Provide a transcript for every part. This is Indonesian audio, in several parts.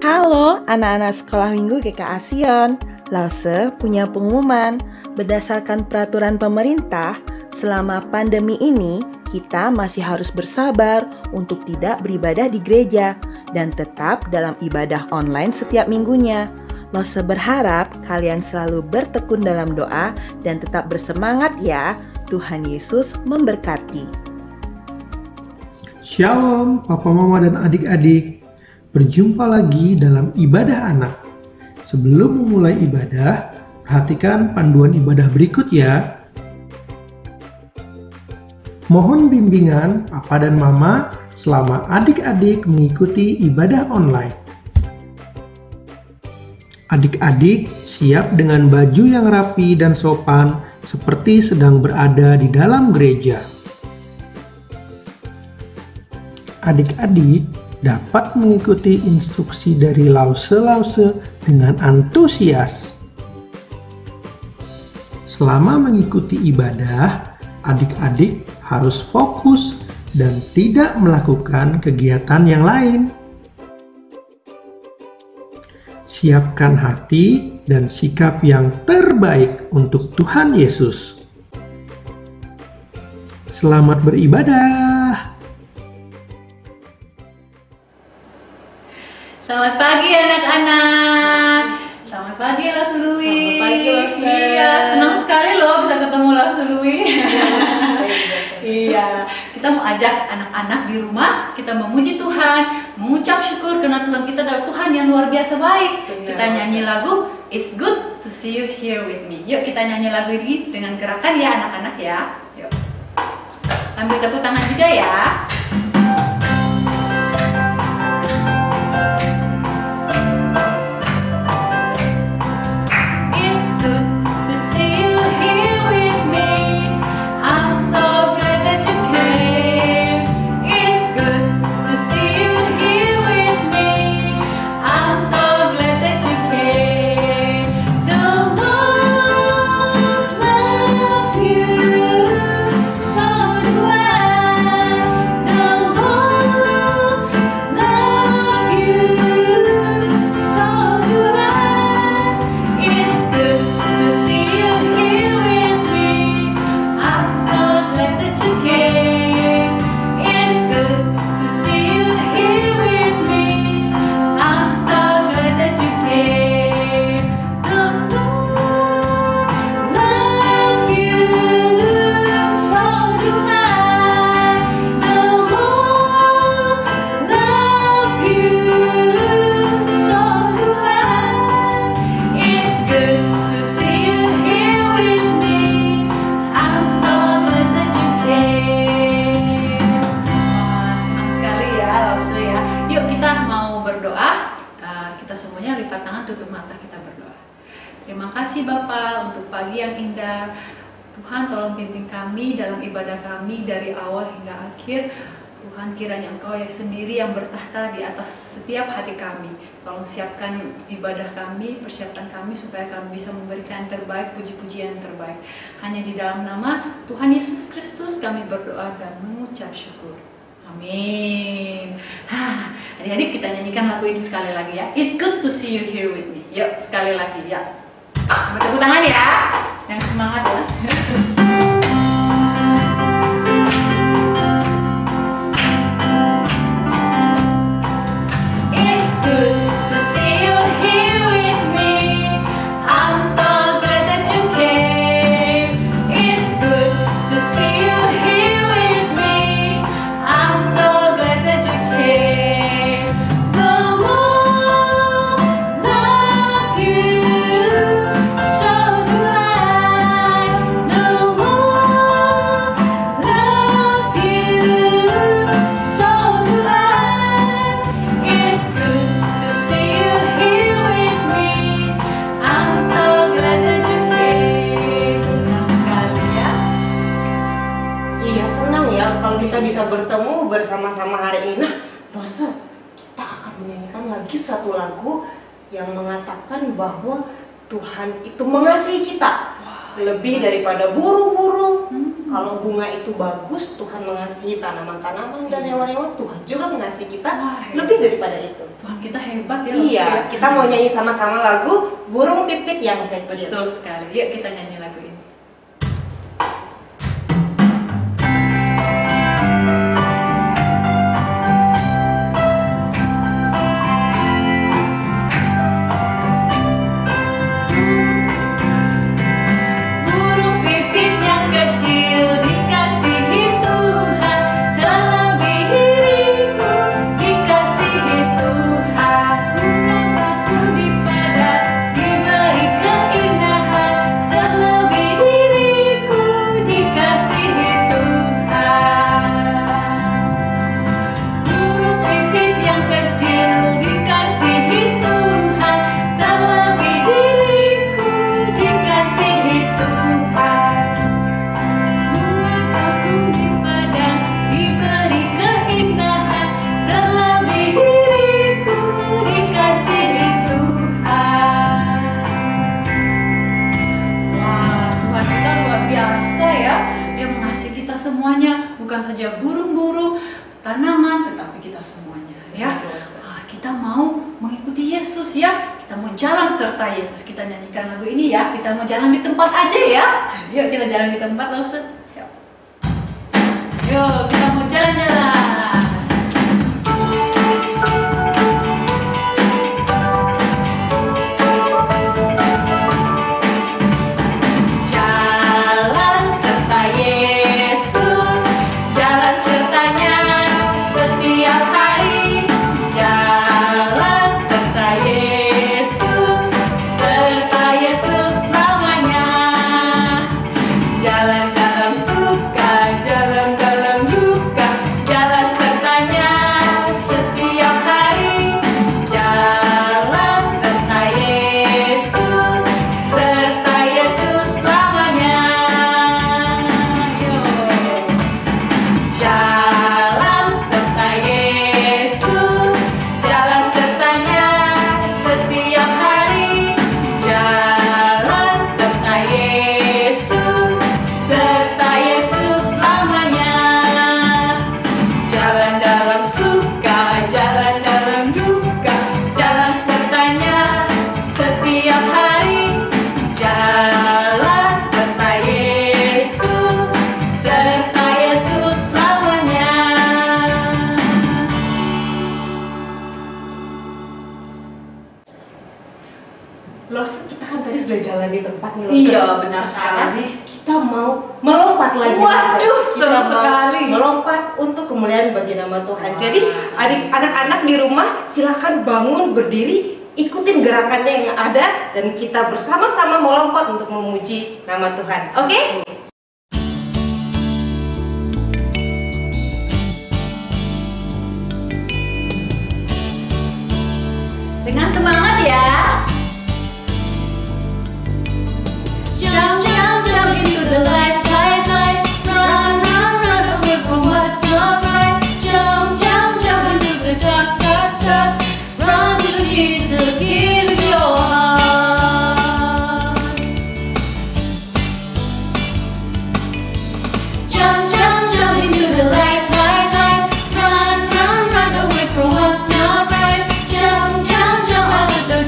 Halo anak-anak sekolah minggu GKA Sion. Lause punya pengumuman. Berdasarkan peraturan pemerintah, selama pandemi ini kita masih harus bersabar untuk tidak beribadah di gereja dan tetap dalam ibadah online setiap minggunya. Lause berharap kalian selalu bertekun dalam doa dan tetap bersemangat ya. Tuhan Yesus memberkati. Shalom Papa Mama dan adik-adik. Berjumpa lagi dalam ibadah anak. Sebelum memulai ibadah, perhatikan panduan ibadah berikut ya. Mohon bimbingan Papa dan Mama selama adik-adik mengikuti ibadah online. Adik-adik siap dengan baju yang rapi dan sopan seperti sedang berada di dalam gereja. Adik-adik dapat mengikuti instruksi dari lause-lause dengan antusias. Selama mengikuti ibadah, adik-adik harus fokus dan tidak melakukan kegiatan yang lain. Siapkan hati dan sikap yang terbaik untuk Tuhan Yesus. Selamat beribadah. Selamat pagi anak-anak. Selamat pagi Las Lui. Selamat pagi Las. Iya, senang sekali loh bisa ketemu Las Lui. Iya, kita mau ajak anak-anak di rumah, kita memuji Tuhan, mengucap syukur karena Tuhan kita adalah Tuhan yang luar biasa baik. Benar, kita nyanyi lagu It's Good to See You Here With Me. Yuk kita nyanyi lagu ini dengan gerakan ya anak-anak ya. Yuk. Sambil tepuk tangan juga ya. Terima kasih Bapak untuk pagi yang indah. Tuhan tolong pimpin kami dalam ibadah kami dari awal hingga akhir. Tuhan kiranya Engkau yang sendiri yang bertahta di atas setiap hati kami. Tolong siapkan ibadah kami, persiapkan kami supaya kami bisa memberikan yang terbaik, puji-pujian yang terbaik. Hanya di dalam nama Tuhan Yesus Kristus kami berdoa dan mengucap syukur. Amin. Adik-adik kita nyanyikan lagu ini sekali lagi ya. It's good to see you here with me. Yuk sekali lagi ya. Tepuk tangan ya, yang semangat ya. It's good to see you here with me. I'm so glad that you came. It's good to see you here with me. I'm so glad that you came. The Lord loves you. Kita bisa bertemu bersama-sama hari ini. Nah, Rosa, kita akan menyanyikan lagi satu lagu yang mengatakan bahwa Tuhan itu mengasihi kita lebih daripada buru-buru. Kalau bunga itu bagus, Tuhan mengasihi tanaman-tanaman dan hewan-hewan. Tuhan juga mengasihi kita lebih daripada itu. Tuhan kita hebat. hebat ya. Iya, kita mau nyanyi sama-sama lagu Burung Pipit yang Kecil. Betul sekali. Yuk kita nyanyi lagu ini. Semuanya, bukan saja burung-burung, tanaman, tetapi kita semuanya ya. Kita mau mengikuti Yesus ya. Kita mau jalan serta Yesus. Kita nyanyikan lagu ini ya. Kita mau jalan di tempat aja ya. Yuk kita jalan di tempat langsung. Yuk kita mau jalan-jalan. Jalan di tempat nih, iya benar sekali. Kita mau melompat lagi. Waduh, seru sekali. Melompat untuk kemuliaan bagi nama Tuhan. Jadi anak-anak di rumah silakan bangun berdiri, ikutin gerakannya yang ada dan kita bersama-sama melompat untuk memuji nama Tuhan. Oke? Dengan semangat ya. Jump, jump, jump into the light, light, light. Run, run, run away from what's not right. Jump, jump, jump into the dark, dark, dark. Run to Jesus, give your heart. Jump, jump, jump into the light, light, light. Run, run, run away from what's not right. Jump, jump, jump out of the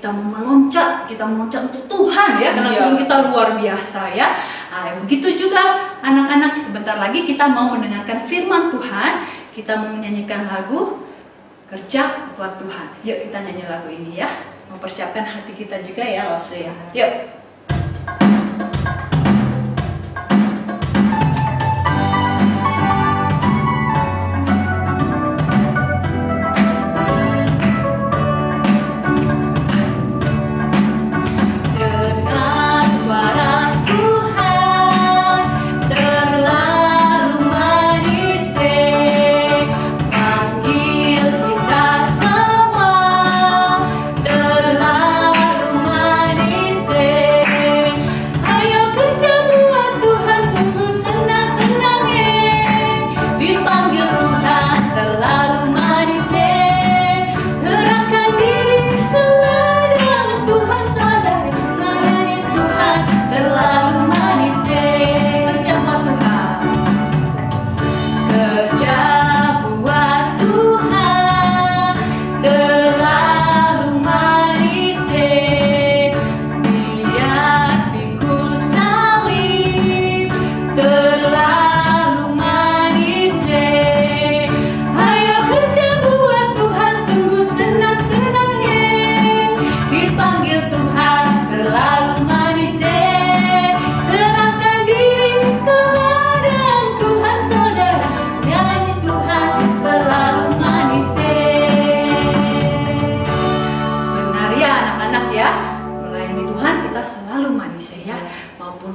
kita meloncat untuk Tuhan ya, karena Tuhan kita luar biasa ya. Nah, begitu juga anak-anak, sebentar lagi kita mau mendengarkan firman Tuhan, kita mau menyanyikan lagu Kerja buat Tuhan. Yuk kita nyanyi lagu ini ya, mempersiapkan hati kita juga ya Lose ya. Yuk.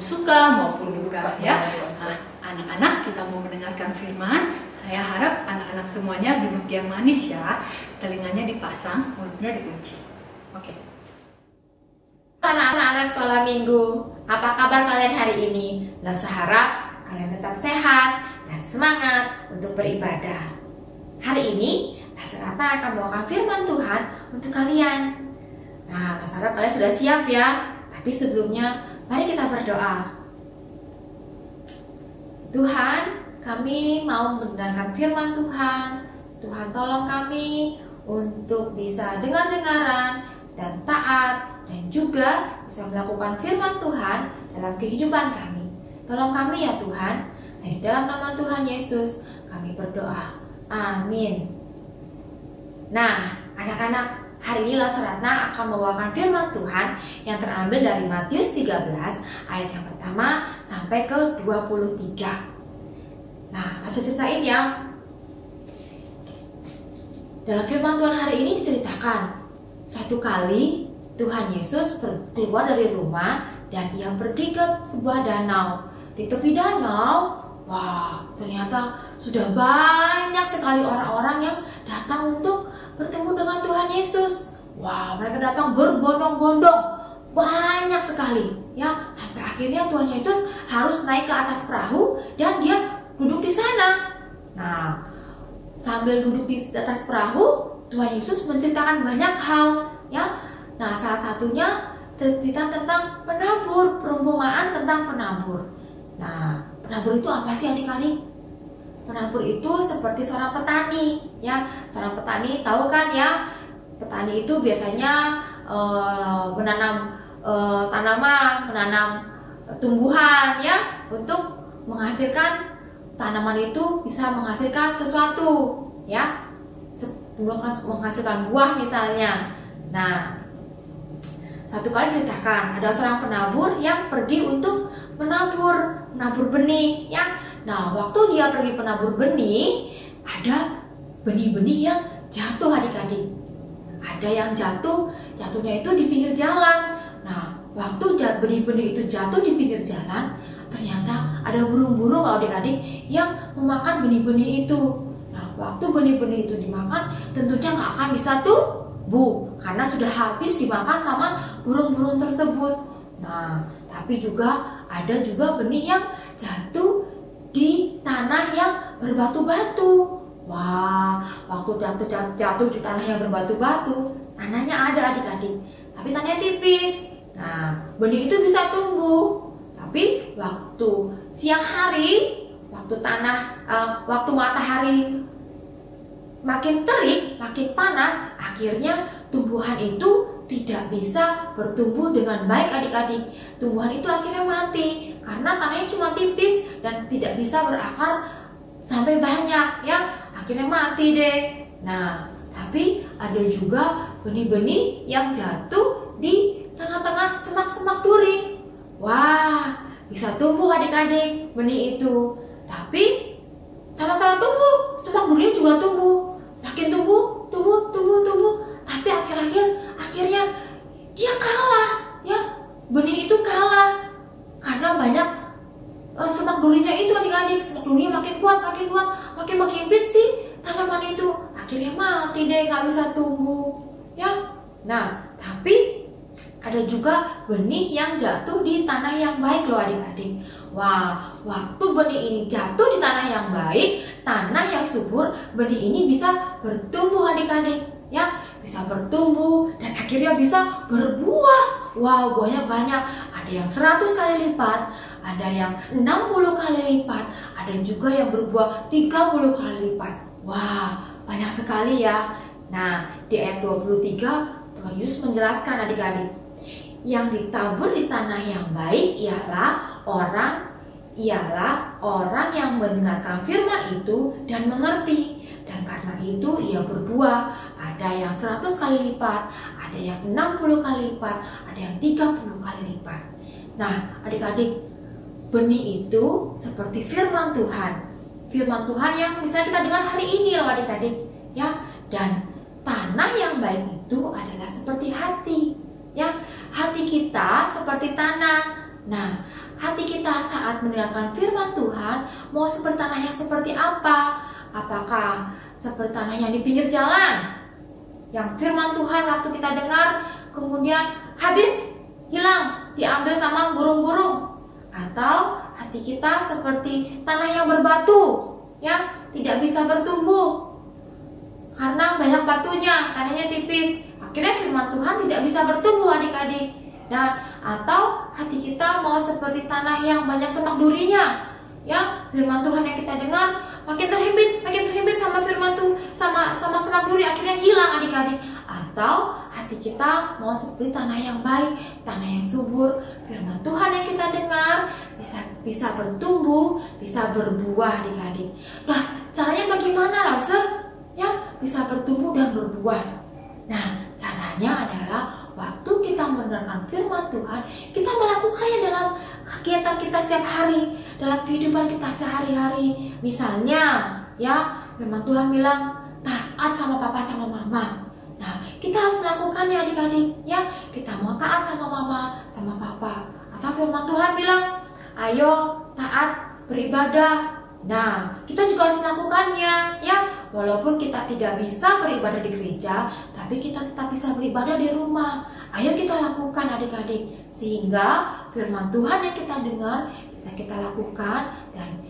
Suka maupun duka ya. Nah, anak-anak kita mau mendengarkan firman. Saya harap anak-anak semuanya duduk yang manis ya, telinganya dipasang, mulutnya dikunci. Oke. Anak-anak sekolah minggu, apa kabar kalian hari ini? Saya harap kalian tetap sehat dan semangat untuk beribadah. Hari ini Lasa akan membawakan firman Tuhan untuk kalian. Nah, Lasa harap kalian sudah siap ya. Tapi sebelumnya mari kita berdoa. Tuhan, kami mau mendengarkan firman Tuhan. Tuhan tolong kami untuk bisa dengar-dengaran dan taat, dan juga bisa melakukan firman Tuhan dalam kehidupan kami. Tolong kami ya Tuhan. Dan di dalam nama Tuhan Yesus kami berdoa. Amin. Nah, anak-anak, hari ini Lasa Ratna akan membawakan firman Tuhan yang terambil dari Matius 13 ayat yang pertama sampai ke 23. Nah, Lasa ceritain ya. Dalam firman Tuhan hari ini diceritakan, suatu kali Tuhan Yesus keluar dari rumah dan ia pergi ke sebuah danau. Di tepi danau, wah, ternyata sudah banyak sekali orang-orang yang datang untuk bertemu dengan Tuhan Yesus. Wah, mereka datang berbondong-bondong, banyak sekali ya, sampai akhirnya Tuhan Yesus harus naik ke atas perahu dan dia duduk di sana. Nah, sambil duduk di atas perahu, Tuhan Yesus menceritakan banyak hal ya. Nah, salah satunya cerita tentang penabur, perumpamaan tentang penabur. Nah, penabur itu apa sih adik-adik? Penabur itu seperti seorang petani ya. Seorang petani tahu kan ya, petani itu biasanya menanam tanaman, menanam tumbuhan ya, untuk menghasilkan tanaman itu bisa menghasilkan sesuatu ya, menghasilkan buah misalnya. Nah, satu kali ceritakan ada seorang penabur yang pergi untuk menabur benih ya. Nah, waktu dia pergi penabur benih, ada benih-benih yang jatuh adik-adik. Ada yang jatuhnya itu di pinggir jalan. Nah, waktu benih-benih itu jatuh di pinggir jalan, ternyata ada burung-burung adik-adik yang memakan benih-benih itu. Nah, waktu benih-benih itu dimakan, tentunya nggak akan bisa tumbuh karena sudah habis dimakan sama burung-burung tersebut. Nah, tapi juga ada juga benih yang jatuh di tanah yang berbatu-batu. Wah, waktu jatuh di tanah yang berbatu-batu, tanahnya ada adik-adik, tapi tanahnya tipis. Nah, benih itu bisa tumbuh. Tapi waktu siang hari, waktu matahari makin terik, makin panas, akhirnya tumbuhan itu tidak bisa bertumbuh dengan baik adik-adik. Tumbuhan itu akhirnya mati karena tanahnya cuma tipis dan tidak bisa berakar sampai banyak ya. Akhirnya mati deh. Nah, tapi ada juga benih-benih yang jatuh di tengah-tengah semak-semak duri. Wah, bisa tumbuh adik-adik benih itu. Tapi sama-sama tumbuh, semak durinya juga tumbuh. Makin tumbuh. Tapi akhirnya dia kalah, ya. Benih itu kalah karena banyak semak durinya itu adik-adik. Semak durinya makin kuat, makin menghimpit si tanaman itu. Akhirnya mati deh, nggak bisa tumbuh, ya. Nah, tapi ada juga benih yang jatuh di tanah yang baik loh adik-adik. Wah, waktu benih ini jatuh di tanah yang baik, tanah yang subur, benih ini bisa bertumbuh adik-adik, ya. Bisa bertumbuh dan akhirnya bisa berbuah. Wow, buahnya banyak. Ada yang 100 kali lipat, ada yang 60 kali lipat, ada juga yang berbuah 30 kali lipat. Wah, banyak sekali ya. Nah, di ayat 23 Tuhan Yesus menjelaskan adik-adik, yang ditabur di tanah yang baik ialah orang yang mendengarkan firman itu dan mengerti, dan karena itu ia berbuah. Ada yang 100 kali lipat, ada yang 60 kali lipat, ada yang 30 kali lipat. Nah, adik-adik, benih itu seperti firman Tuhan. Firman Tuhan yang bisa kita dengar hari ini loh adik-adik, ya. Dan tanah yang baik itu adalah seperti hati, ya. Hati kita seperti tanah. Nah, hati kita saat mendengarkan firman Tuhan mau seperti tanah yang seperti apa? Apakah seperti tanah yang di pinggir jalan, yang firman Tuhan waktu kita dengar kemudian habis, hilang, diambil sama burung-burung? Atau hati kita seperti tanah yang berbatu, ya, tidak bisa bertumbuh karena banyak batunya, tanahnya tipis, akhirnya firman Tuhan tidak bisa bertumbuh adik-adik. Dan atau hati kita mau seperti tanah yang banyak semak durinya, ya, firman Tuhan yang kita dengar makin terhimpit sama firman Tuhan, sama semak duri, akhirnya hilang adik-adik. Atau hati kita mau seperti tanah yang baik, tanah yang subur, firman Tuhan yang kita dengar bisa bertumbuh, bisa berbuah adik-adik. Nah, caranya bagaimana Lase? Ya, bisa bertumbuh dan berbuah. Nah, caranya adalah waktu kita mendengarkan firman Tuhan, kita melakukannya dalam kegiatan kita setiap hari, dalam kehidupan kita sehari-hari. Misalnya, ya, firman Tuhan bilang taat sama papa sama mama. Nah, kita harus melakukannya adik-adik, ya. Kita mau taat sama mama, sama papa. Atau firman Tuhan bilang, ayo taat beribadah. Nah, kita juga harus melakukannya, ya. Walaupun kita tidak bisa beribadah di gereja, tapi kita tetap bisa beribadah di rumah. Ayo kita lakukan adik-adik, sehingga firman Tuhan yang kita dengar bisa kita lakukan, dan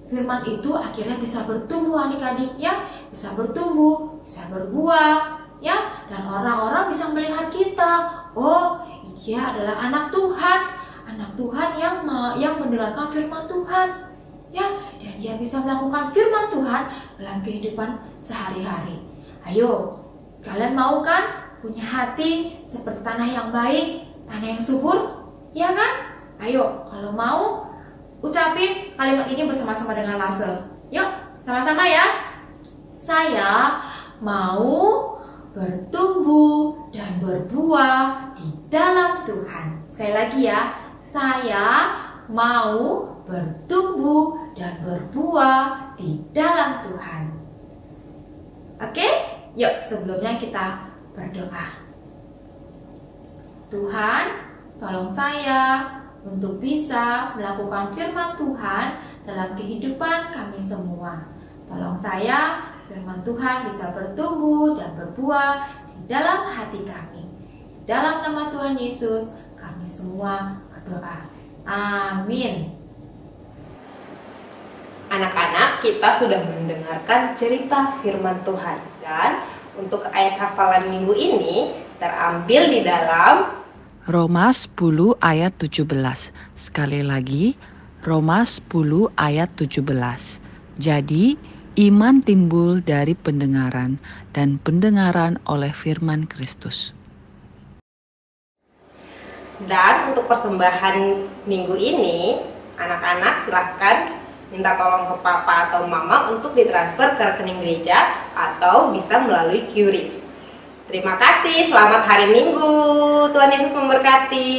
firman itu akhirnya bisa bertumbuh adik-adik, ya. Bisa bertumbuh, bisa berbuah, ya. Dan orang-orang bisa melihat kita, oh, ia adalah anak Tuhan yang mendengarkan firman Tuhan, ya, dan dia bisa melakukan firman Tuhan dalam kehidupan sehari-hari. Ayo, kalian mau kan punya hati seperti tanah yang baik, tanah yang subur, ya kan? Ayo, kalau mau ucapin kalimat ini bersama-sama dengan Lase. Yuk, sama-sama ya. Saya mau bertumbuh dan berbuah di dalam Tuhan. Sekali lagi ya, saya mau bertumbuh dan berbuah di dalam Tuhan. Oke? Yuk, sebelumnya kita berdoa. Tuhan, tolong saya untuk bisa melakukan firman Tuhan dalam kehidupan kami semua. Tolong saya, firman Tuhan bisa bertumbuh dan berbuah di dalam hati kami. Dalam nama Tuhan Yesus, kami semua berdoa. Amin. Anak-anak, kita sudah mendengarkan cerita firman Tuhan. Dan untuk ayat hafalan minggu ini terambil di dalam Roma 10 ayat 17. Sekali lagi, Roma 10 ayat 17. Jadi, iman timbul dari pendengaran, dan pendengaran oleh firman Kristus. Dan untuk persembahan minggu ini, anak-anak silahkan minta tolong ke papa atau mama untuk ditransfer ke rekening gereja atau bisa melalui QRIS. Terima kasih, selamat hari Minggu. Tuhan Yesus memberkati.